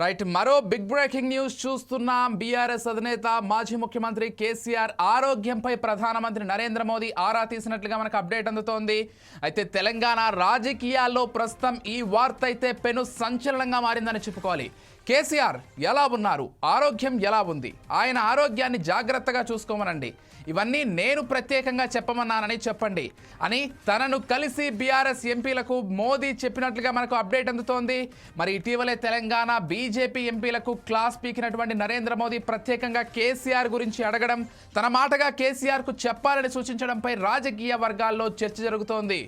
Right, మరో big breaking news చూస్తున్నాం. BRS అధినేత మాజీ ముఖ్యమంత్రి కేసీఆర్ ఆరోగ్యంపై ప్రధానమంత్రి నరేంద్ర మోదీ ఆరా తీసినట్లుగా మనకు అప్డేట్ అందుతోంది. అయితే తెలంగాణ రాజకీయాల్లో ప్రస్తుతం ఈ వార్త అయితే పెను సంచలనంగా మారిందని చెప్పుకోవాలి. కేసీఆర్ ఎలా ఉన్నారు, ఆరోగ్యం ఎలా ఉంది, ఆయన ఆరోగ్యాన్ని జాగ్రత్తగా చూసుకోమనండి, ఇవన్నీ నేను ప్రత్యేకంగా చెప్పమన్నానని చెప్పండి అని తనను కలిసి బీఆర్ఎస్ ఎంపీలకు మోదీ చెప్పినట్లుగా మనకు అప్డేట్ అందుతోంది. మరి ఇటీవలే తెలంగాణ బీజేపీ ఎంపీలకు క్లాస్ పీకినటువంటి నరేంద్ర మోదీ ప్రత్యేకంగా కేసీఆర్ గురించి అడగడం, తన మాటగా కేసీఆర్కు చెప్పాలని సూచించడంపై రాజకీయ వర్గాల్లో చర్చ జరుగుతోంది.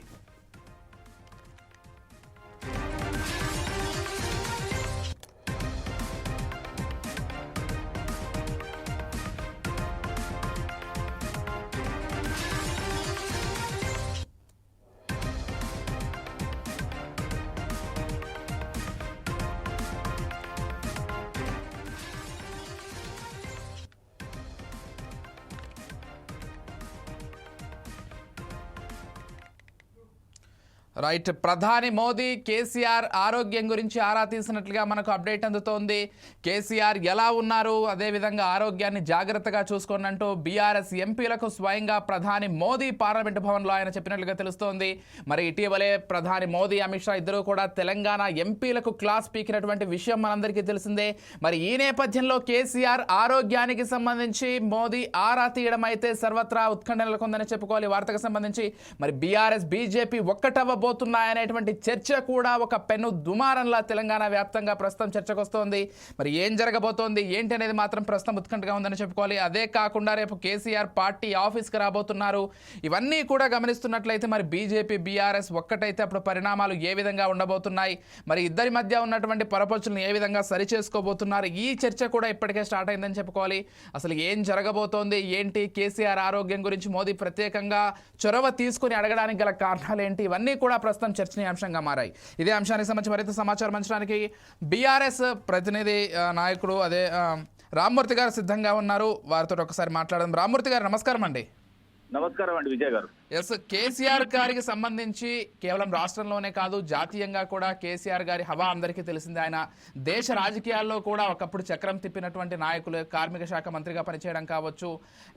రైట్, ప్రధాని మోదీ కేసీఆర్ ఆరోగ్యం గురించి ఆరా తీసినట్లుగా మనకు అప్డేట్ అందుతోంది. కేసీఆర్ ఎలా ఉన్నారు, అదేవిధంగా ఆరోగ్యాన్ని జాగ్రత్తగా చూసుకోండి అంటూ బీఆర్ఎస్ ఎంపీలకు స్వయంగా ప్రధాని మోదీ పార్లమెంటు భవన్లో ఆయన చెప్పినట్లుగా తెలుస్తోంది. మరి ఇటీవలే ప్రధాని మోదీ, అమిత్ షా ఇద్దరు కూడా తెలంగాణ ఎంపీలకు క్లాస్ పీకినటువంటి విషయం మనందరికీ తెలిసిందే. మరి ఈ నేపథ్యంలో కేసీఆర్ ఆరోగ్యానికి సంబంధించి మోదీ ఆరా తీయడం అయితే సర్వత్రా ఉత్కంఠ నెలకొందని చెప్పుకోవాలి. వార్తకు సంబంధించి మరి బీఆర్ఎస్ బీజేపీ ఒక్కటవ్వబోతున్నాయనేటువంటి చర్చ కూడా ఒక పెను దుమారంలా తెలంగాణ వ్యాప్తంగా ప్రస్తుతం చర్చకు వస్తోంది. మరి ఏం జరగబోతోంది ఏంటి అనేది మాత్రం ప్రస్తుతం ఉత్కంఠగా ఉందని చెప్పుకోవాలి. అదే కాకుండా రేపు కేసీఆర్ పార్టీ ఆఫీస్కి రాబోతున్నారు. ఇవన్నీ కూడా గమనిస్తున్నట్లయితే మరి బీజేపీ బీఆర్ఎస్ ఒక్కటైతే అప్పుడు పరిణామాలు ఏ విధంగా ఉండబోతున్నాయి, మరి ఇద్దరి మధ్య ఉన్నటువంటి పొరపొచ్చులను ఏ విధంగా సరిచేసుకోబోతున్నారు, ఈ చర్చ కూడా ఇప్పటికే స్టార్ట్ అయిందని చెప్పుకోవాలి. అసలు ఏం జరగబోతోంది ఏంటి, కేసీఆర్ ఆరోగ్యం గురించి మోదీ ప్రత్యేకంగా చొరవ తీసుకుని అడగడానికి గల కారణాలు ఏంటి, ఇవన్నీ కూడా ప్రస్తుతం చర్చనీయాంశంగా మారాయి. ఇదే అంశానికి సంబంధించి మరింత సమాచారం అంచడానికి బీఆర్ఎస్ ప్రతినిధి నాయకుడు రామ్మూర్తి గారు సిద్ధంగా ఉన్నారు. వారితో ఒకసారి మాట్లాడదాం. రామ్మూర్తి గారు నమస్కారం అండి. నమస్కారం అండి విజయ్ గారు. ఎస్, కేసీఆర్ గారికి సంబంధించి కేవలం రాష్ట్రంలోనే కాదు జాతీయంగా కూడా కేసీఆర్ గారి హవా అందరికీ తెలిసిందే. ఆయన దేశ రాజకీయాల్లో కూడా ఒకప్పుడు చక్రం తిప్పినటువంటి నాయకులు, కార్మిక శాఖ మంత్రిగా పనిచేయడం కావచ్చు,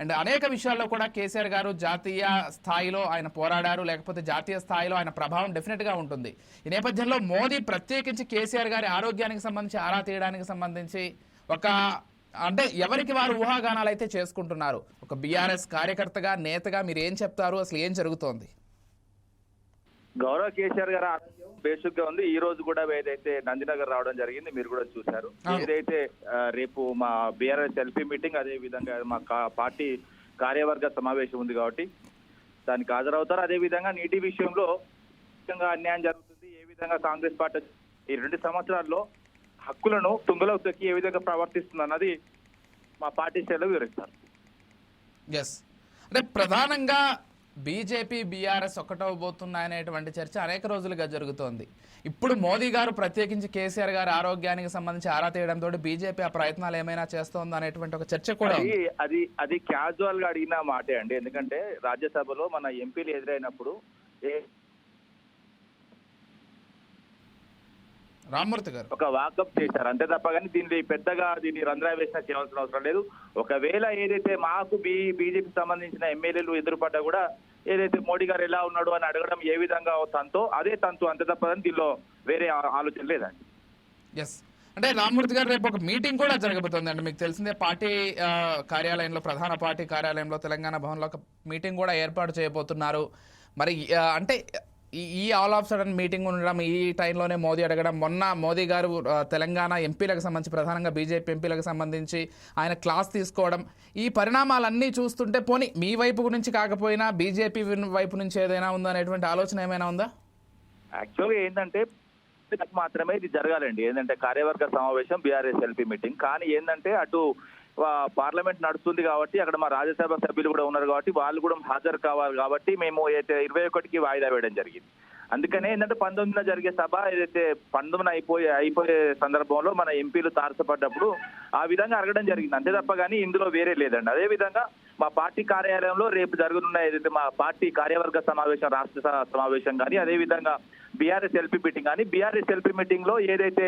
అండ్ అనేక విషయాల్లో కూడా కేసీఆర్ గారు జాతీయ స్థాయిలో ఆయన పోరాడారు, లేకపోతే జాతీయ స్థాయిలో ఆయన ప్రభావం డెఫినెట్గా ఉంటుంది. ఈ నేపథ్యంలో మోదీ ప్రత్యేకించి కేసీఆర్ గారి ఆరోగ్యానికి సంబంధించి ఆరా తీయడానికి సంబంధించి ఒక అంటే ఎవరికి వారు ఊహాగానాలు అయితే చేసుకుంటున్నారు. ఒక బీఆర్ఎస్ కార్యకర్తగా, నేతగా మీరు ఏం చెప్తారు, అసలు ఏం జరుగుతోంది? గౌరవ కేసీఆర్ గారు ఆరోగ్యం బేసిక్ గా ఉంది. ఈ రోజు కూడా ఏదైతే నందినగర్ రావడం జరిగింది, మీరు కూడా చూశారు. ఏదైతే రేపు మా బీఆర్ఎస్ ఎల్పీ మీటింగ్, అదే విధంగా మా పార్టీ కార్యవర్గ సమావేశం ఉంది కాబట్టి దానికి హాజరవుతారు. అదే విధంగా నీటి విషయంలో అన్యాయం జరుగుతుంది, ఏ విధంగా కాంగ్రెస్ పార్టీ ఈ 2 సంవత్సరాల్లో హక్కులను తుంగలో తొక్కి ఏ విధంగా ప్రవర్తిస్తుంది అన్నది మా పార్టీ శ్రేణులు వివరిస్తారు. ఎస్, అంటే ప్రధానంగా బీజేపీ బీఆర్ఎస్ ఒక్కటవబోతున్నాయనేటువంటి చర్చ అనేక రోజులుగా జరుగుతోంది. ఇప్పుడు మోదీ గారు ప్రత్యేకించి కేసీఆర్ గారి ఆరోగ్యానికి సంబంధించి ఆరా తీయడంతో బీజేపీ ఆ ప్రయత్నాలు ఏమైనా చేస్తోంది అనేటువంటి ఒక చర్చ కూడా అది క్యాజువల్ గా అడిగిన మాటే అండి. ఎందుకంటే రాజ్యసభలో మన ఎంపీలు ఎదురైనప్పుడు రామ్మూర్తి గారు ఒక వాకప్ చేశారు అంతే తప్ప, కానీ దీన్ని రంధ్రావేశం చేయాల్సిన అవసరం లేదు. ఒకవేళ ఏదైతే మాకు బీజేపీ సంబంధించిన ఎమ్మెల్యేలు ఎదురుపడ్డా కూడా ఏదైతే మోడీ గారు ఎలా ఉన్నాడు అని అడగడం ఏ విధంగా తంతో అదే తంతు, అంతే తప్ప దీనిలో వేరే ఆలోచన లేదండి. ఎస్, అంటే రామ్మూర్తి గారు రేపు ఒక మీటింగ్ కూడా జరగబోతుంది అండి. మీకు తెలిసిందే పార్టీ కార్యాలయంలో, ప్రధాన పార్టీ కార్యాలయంలో తెలంగాణ భవన్లో ఒక మీటింగ్ కూడా ఏర్పాటు చేయబోతున్నారు. మరి అంటే ఈ ఆల్ ఆఫ్ సడన్ మీటింగ్ ఉండడం, ఈ టైంలోనే మోదీ అడగడం, మొన్న మోదీ గారు తెలంగాణ ఎంపీలకు సంబంధించి, ప్రధానంగా బీజేపీ ఎంపీలకు సంబంధించి ఆయన క్లాస్ తీసుకోవడం, ఈ పరిణామాలన్నీ చూస్తుంటే పోనీ మీ వైపు నుంచి కాకపోయినా బీజేపీ వైపు నుంచి ఏదైనా ఉందా అనేటువంటి ఆలోచన ఏమైనా ఉందా? యాక్చువల్గా ఏంటంటే మాత్రమే ఇది జరగాలండి. ఏంటంటే కార్యవర్గ సమావేశం, బీఆర్ఎస్ ఎల్పీ మీటింగ్. కానీ ఏంటంటే అటు పార్లమెంట్ నడుస్తుంది కాబట్టి అక్కడ మా రాజ్యసభ సభ్యులు కూడా ఉన్నారు కాబట్టి వాళ్ళు కూడా హాజరు కావాలి కాబట్టి మేము అయితే 21కి వాయిదా వేయడం జరిగింది. అందుకనే ఏంటంటే 19న జరిగే సభ ఏదైతే 19న అయిపోయే సందర్భంలో మన ఎంపీలు తారసపడ్డప్పుడు ఆ విధంగా అడగడం జరిగింది, అంతే తప్ప కానీ ఇందులో వేరే లేదండి. అదే విధంగా మా పార్టీ కార్యాలయంలో రేపు జరగనున్న ఏదైతే మా పార్టీ కార్యవర్గ సమావేశం, రాష్ట్ర సమావేశం కానీ, అదే విధంగా బీఆర్ఎస్ ఎల్పీ మీటింగ్ అని. బీఆర్ఎస్ ఎల్పీ మీటింగ్ లో ఏదైతే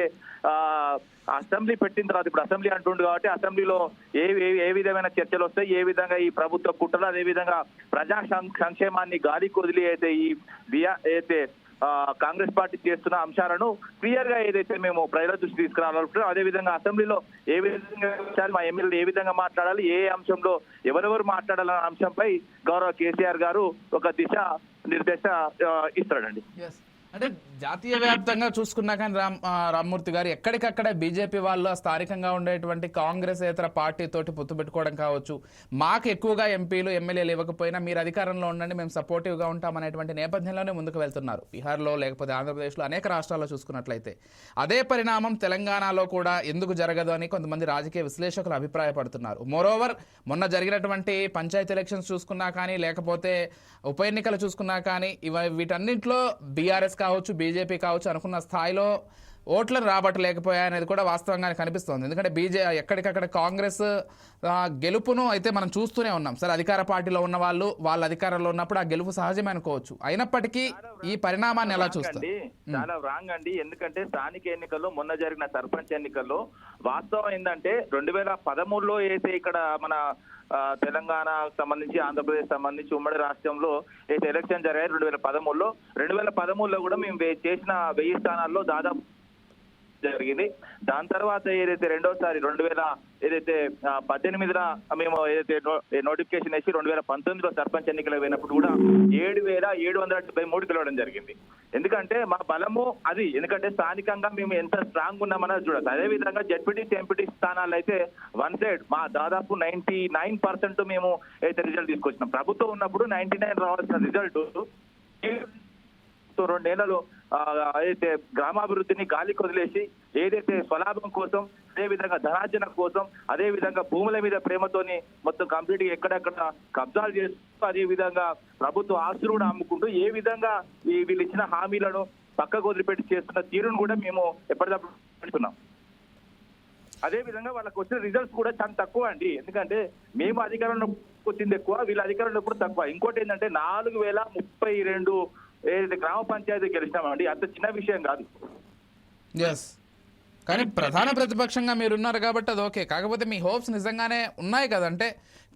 అసెంబ్లీ పెట్టిన తర్వాత, ఇప్పుడు అసెంబ్లీ అంటుండు కాబట్టి అసెంబ్లీలో ఏ విధమైన చర్చలు వస్తాయి, ఏ విధంగా ఈ ప్రభుత్వ కుట్రలు, అదే విధంగా ప్రజా సంక్షేమాన్ని గాలి కొదిలి అయితే ఈ అయితే కాంగ్రెస్ పార్టీ చేస్తున్న అంశాలను క్లియర్ గా ఏదైతే మేము ప్రజల దృష్టి తీసుకురావాలనుకుంటున్నాం, అదే విధంగా అసెంబ్లీలో ఏ విధంగా మా ఎమ్మెల్యేలు ఏ విధంగా మాట్లాడాలి, ఏ అంశంలో ఎవరెవరు మాట్లాడాలన్న అంశంపై గౌరవ కేసీఆర్ గారు ఒక దిశ నిర్దేశ ఇస్తాడండి. అంటే జాతీయ వ్యాప్తంగా చూసుకున్నా కానీ రామ్మూర్తి గారు ఎక్కడికక్కడ బీజేపీ వాళ్ళు స్థానికంగా ఉండేటువంటి కాంగ్రెస్ ఇతర పార్టీతోటి పొత్తు పెట్టుకోవడం కావచ్చు, మాకు ఎక్కువగా ఎంపీలు ఎమ్మెల్యేలు ఇవ్వకపోయినా మీరు అధికారంలో ఉండండి మేము సపోర్టివ్గా ఉంటామనేటువంటి నేపథ్యంలోనే ముందుకు వెళ్తున్నారు. బీహార్లో లేకపోతే ఆంధ్రప్రదేశ్లో అనేక రాష్ట్రాల్లో చూసుకున్నట్లయితే అదే పరిణామం తెలంగాణలో కూడా ఎందుకు జరగదు అని కొంతమంది రాజకీయ విశ్లేషకులు అభిప్రాయపడుతున్నారు. మోరోవర్ మొన్న జరిగినటువంటి పంచాయతీ ఎలక్షన్స్ చూసుకున్నా కానీ లేకపోతే ఉప ఎన్నికలు చూసుకున్నా కానీ వీటన్నింటిలో బీఆర్ఎస్ కావచ్చు బీజేపీ కావచ్చు అనుకున్న స్థాయిలో ఓట్లను రాబట్టలేకపోయాయనేది కూడా వాస్తవంగానే కనిపిస్తోంది. ఎందుకంటే ఎక్కడికక్కడ కాంగ్రెస్ గెలుపును అయితే మనం చూస్తూనే ఉన్నాం. సరే అధికార పార్టీలో ఉన్న వాళ్ళ అధికారంలో ఉన్నప్పుడు ఆ గెలుపు సహజమే అనుకోవచ్చు, అయినప్పటికీ ఈ పరిణామాన్ని ఎలా చూస్తారు? చాలా రాంగ్ అండి. ఎందుకంటే స్థానిక ఎన్నికల్లో మొన్న జరిగిన సర్పంచ్ ఎన్నికల్లో వాస్తవం ఏంటంటే 2013లో అయితే ఇక్కడ మన తెలంగాణ సంబంధించి ఆంధ్రప్రదేశ్ సంబంధించి ఉమ్మడి రాష్ట్రంలో అయితే ఎలక్షన్ జరిగాయి 2013లో కూడా మేము చేసిన 1000 స్థానాల్లో దాదాపు జరిగింది. దాని తర్వాత ఏదైతే రెండోసారి 2018 మేము ఏదైతే నోటిఫికేషన్ వేసి 2019లో సర్పంచ్ ఎన్నికలు పోయినప్పుడు కూడా 7773 గెలవడం జరిగింది. ఎందుకంటే మా బలము అది, ఎందుకంటే స్థానికంగా మేము ఎంత స్ట్రాంగ్ ఉన్నామన్నది చూడదు. అదే విధంగా జెడ్పీటీసీ ఎంపీటీ స్థానాలు అయితే వన్ సైడ్ మా దాదాపు 99% మేము అయితే రిజల్ట్ తీసుకొచ్చినాం. ప్రభుత్వం ఉన్నప్పుడు 99 రావాల్సిన రిజల్ట్ 2 నెలలు అయితే గ్రామాభివృద్ధిని గాలి కొదిలేసి ఏదైతే స్వలాభం కోసం, అదే విధంగా ధనార్జన కోసం, అదే విధంగా భూముల మీద ప్రేమతోని మొత్తం కంప్లీట్ గా ఎక్కడెక్కడ కబ్జాలు చేస్తూ, అదే విధంగా ప్రభుత్వ ఆస్తులు కూడా అమ్ముకుంటూ ఏ విధంగా వీళ్ళు ఇచ్చిన హామీలను పక్కకు వదిలిపెట్టి చేస్తున్న తీరును కూడా మేము ఎప్పటికప్పుడు పెడుతున్నాం. అదే విధంగా వాళ్ళకి వచ్చిన రిజల్ట్స్ కూడా చాలా తక్కువ అండి. ఎందుకంటే మేము అధికారంలో వచ్చింది ఎక్కువ, వీళ్ళ అధికారంలో కూడా తక్కువ. ఇంకోటి ఏంటంటే 4032 ఏదైతే గ్రామ పంచాయతీ గెలిచినామండి, అంత చిన్న విషయం కాదు. కానీ ప్రధాన ప్రతిపక్షంగా మీరు ఉన్నారు కాబట్టి అది ఓకే. కాకపోతే మీ హోప్స్ నిజంగానే ఉన్నాయి కదంటే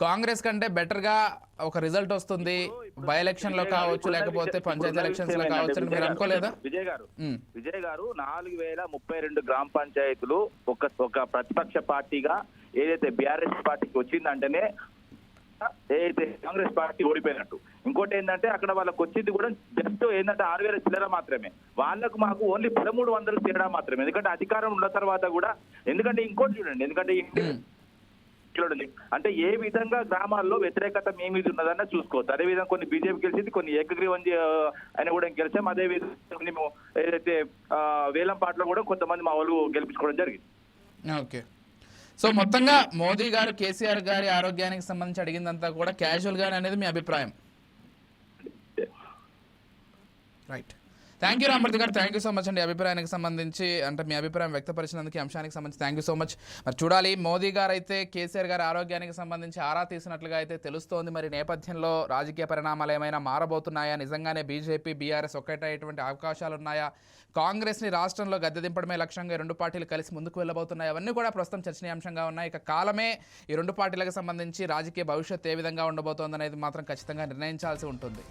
కాంగ్రెస్ కంటే బెటర్ గా ఒక రిజల్ట్ వస్తుంది బై ఎలక్షన్ లో కావచ్చు లేకపోతే పంచాయతీ ఎలక్షన్స్ లో కావచ్చు మీరు అనుకోలేదా? విజయ్ గారు 4032 గ్రామ పంచాయతీలు ఒక ప్రతిపక్ష పార్టీగా ఏదైతే బీఆర్ఎస్ పార్టీకి వచ్చిందంటేనే ఏదైతే కాంగ్రెస్ పార్టీ ఓడిపోయినట్టు. ఇంకోటి ఏంటంటే అక్కడ వాళ్ళకి వచ్చింది కూడా జస్ట్ ఏంటంటే 6000 చిల్లర మాత్రమే, వాళ్ళకు మాకు ఓన్లీ 1300 తేడా మాత్రమే. ఎందుకంటే అధికారం ఉన్న తర్వాత కూడా, ఎందుకంటే ఇంకోటి చూడండి, ఎందుకంటే చూడండి అంటే ఏ విధంగా గ్రామాల్లో వ్యతిరేకత మీ మీద ఉన్నదన్న చూసుకోవచ్చు. అదే విధంగా కొన్ని బీజేపీ గెలిచింది, కొన్ని ఏకగ్రీవం అని కూడా గెలిచాం. అదే విధంగా మేము ఏదైతే వేలంపాట్లో కూడా కొంతమంది మా వాళ్ళు గెలిపించుకోవడం జరిగింది. ఓకే, సో మొత్తంగా మోదీ గారు కేసీఆర్ గారి ఆరోగ్యానికి సంబంధించి అడిగిందంతా కూడా క్యాజువల్ గానే అనేది మీ అభిప్రాయం? రైట్, థ్యాంక్ యూ రామ్మూర్తి గారు, థ్యాంక్ యూ సో మచ్ అండి. అభిప్రాయానికి సంబంధించి అంటే మీ అభిప్రాయం వ్యక్తపరిచినందుకు అంశానికి సంబంధించి థ్యాంక్ యూ సో మచ్. మరి చూడాలి, మోదీ గారు అయితే కేసీఆర్ గారి ఆరోగ్యానికి సంబంధించి ఆరా తీసినట్లుగా అయితే తెలుస్తోంది. మరి నేపథ్యంలో రాజకీయ పరిణామాలు ఏమైనా మారబోతున్నాయా, నిజంగానే బీజేపీ బీఆర్ఎస్ ఒక్కటేటువంటి అవకాశాలు ఉన్నాయా, కాంగ్రెస్ని రాష్ట్రంలో గద్దె దింపడమే లక్ష్యంగా 2 పార్టీలు కలిసి ముందుకు వెళ్ళబోతున్నాయి, అవన్నీ కూడా ప్రస్తుతం చర్చనీయాంశంగా ఉన్నాయి. ఇక కాలమే ఈ 2 పార్టీలకు సంబంధించి రాజకీయ భవిష్యత్తు ఏ విధంగా ఉండబోతోందనేది మాత్రం ఖచ్చితంగా నిర్ణయించాల్సి ఉంటుంది.